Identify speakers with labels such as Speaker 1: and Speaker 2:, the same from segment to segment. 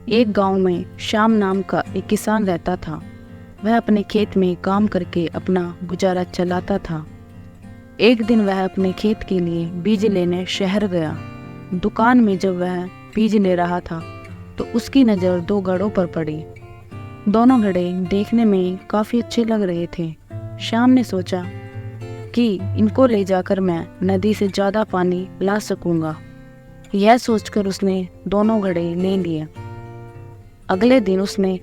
Speaker 1: एक गांव में श्याम नाम का एक किसान रहता था। वह अपने खेत में काम करके अपना गुजारा चलाता था। एक दिन वह अपने खेत के लिए बीज लेने शहर गया। दुकान में जब वह बीज ले रहा था तो उसकी नज़र दो घड़ों पर पड़ी। दोनों घड़े देखने में काफ़ी अच्छे लग रहे थे। श्याम ने सोचा कि इनको ले जाकर मैं नदी से ज़्यादा पानी ला सकूंगा। यह सोचकर उसने दोनों घड़े ले लिए। अगले दिन उसने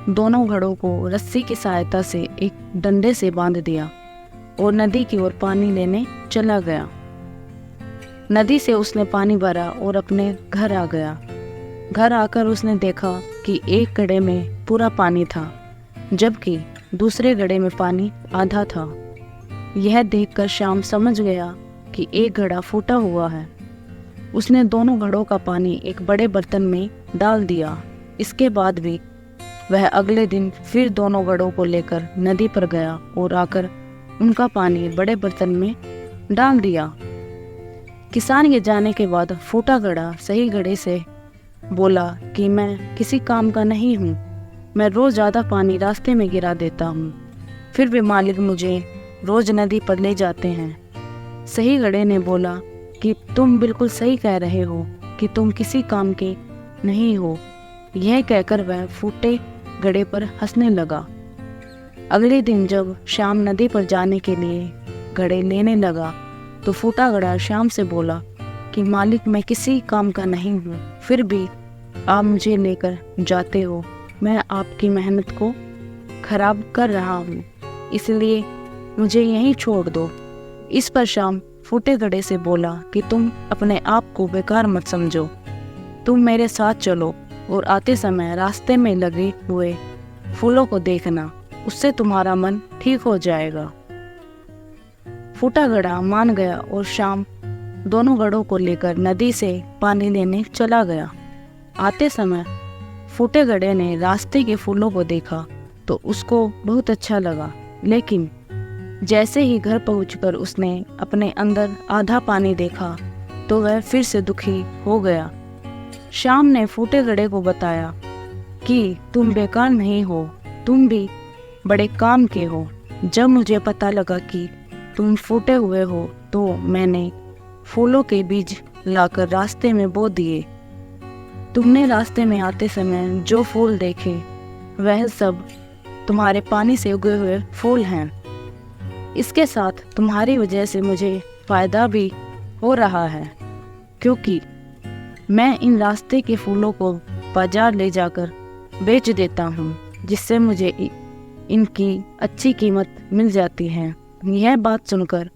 Speaker 1: दोनों घड़ों को रस्सी की सहायता से एक डंडे से बांध दिया और नदी की ओर पानी लेने चला गया। नदी से उसने पानी भरा और अपने घर आ गया। घर आकर उसने देखा कि एक घड़े में पूरा पानी था, जबकि दूसरे घड़े में पानी आधा था। यह देखकर श्याम समझ गया कि एक घड़ा फूटा हुआ है। उसने दोनों घड़ों का पानी एक बड़े बर्तन में डाल दिया। इसके बाद भी वह अगले दिन फिर दोनों घड़ों को लेकर नदी पर गया और आकर उनका पानी बड़े बर्तन में डाल दिया। किसान के जाने के बाद फूटा घड़ा सही घड़े से बोला कि मैं किसी काम का नहीं हूँ, मैं रोज़ ज़्यादा पानी रास्ते में गिरा देता हूँ, फिर भी मालिक मुझे रोज़ नदी पर ले जाते हैं। सही घड़े ने बोला कि तुम बिल्कुल सही कह रहे हो कि तुम किसी काम के नहीं हो। यह कहकर वह फूटे घड़े पर हंसने लगा। अगले दिन जब श्याम नदी पर जाने के लिए घड़े लेने लगा तो फूटा घड़ा श्याम से बोला कि मालिक मैं किसी काम का नहीं हूँ, फिर भी आप मुझे लेकर जाते हो। मैं आपकी मेहनत को खराब कर रहा हूँ, इसलिए मुझे यहीं छोड़ दो। इस पर श्याम फूटे घड़े से बोला कि तुम अपने आप को बेकार मत समझो, तुम मेरे साथ चलो और आते समय रास्ते में लगे हुए फूलों को देखना, उससे तुम्हारा मन ठीक हो जाएगा। फूटा घड़ा मान गया और श्याम दोनों घड़ों को लेकर नदी से पानी लेने चला गया। आते समय फूटे घड़े ने रास्ते के फूलों को देखा तो उसको बहुत अच्छा लगा, लेकिन जैसे ही घर पहुंचकर उसने अपने अंदर आधा पानी देखा तो वह फिर से दुखी हो गया। श्याम ने फूटे घड़े को बताया कि तुम बेकार नहीं हो, तुम भी बड़े काम के हो। जब मुझे पता लगा कि तुम फूटे हुए हो तो मैंने फूलों के बीज लाकर रास्ते में बो दिए। तुमने रास्ते में आते समय जो फूल देखे वह सब तुम्हारे पानी से उगे हुए फूल हैं। इसके साथ तुम्हारी वजह से मुझे फ़ायदा भी हो रहा है, क्योंकि मैं इन रास्ते के फूलों को बाजार ले जाकर बेच देता हूँ, जिससे मुझे इनकी अच्छी कीमत मिल जाती है। यह बात सुनकर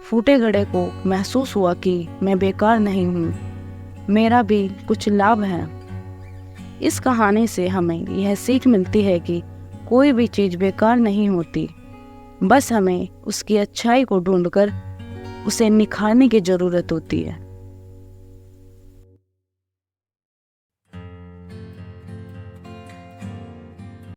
Speaker 1: फूटे घड़े को महसूस हुआ कि मैं बेकार नहीं हूँ, मेरा भी कुछ लाभ है। इस कहानी से हमें यह सीख मिलती है कि कोई भी चीज़ बेकार नहीं होती, बस हमें उसकी अच्छाई को ढूंढकर उसे निखारने की ज़रूरत होती है।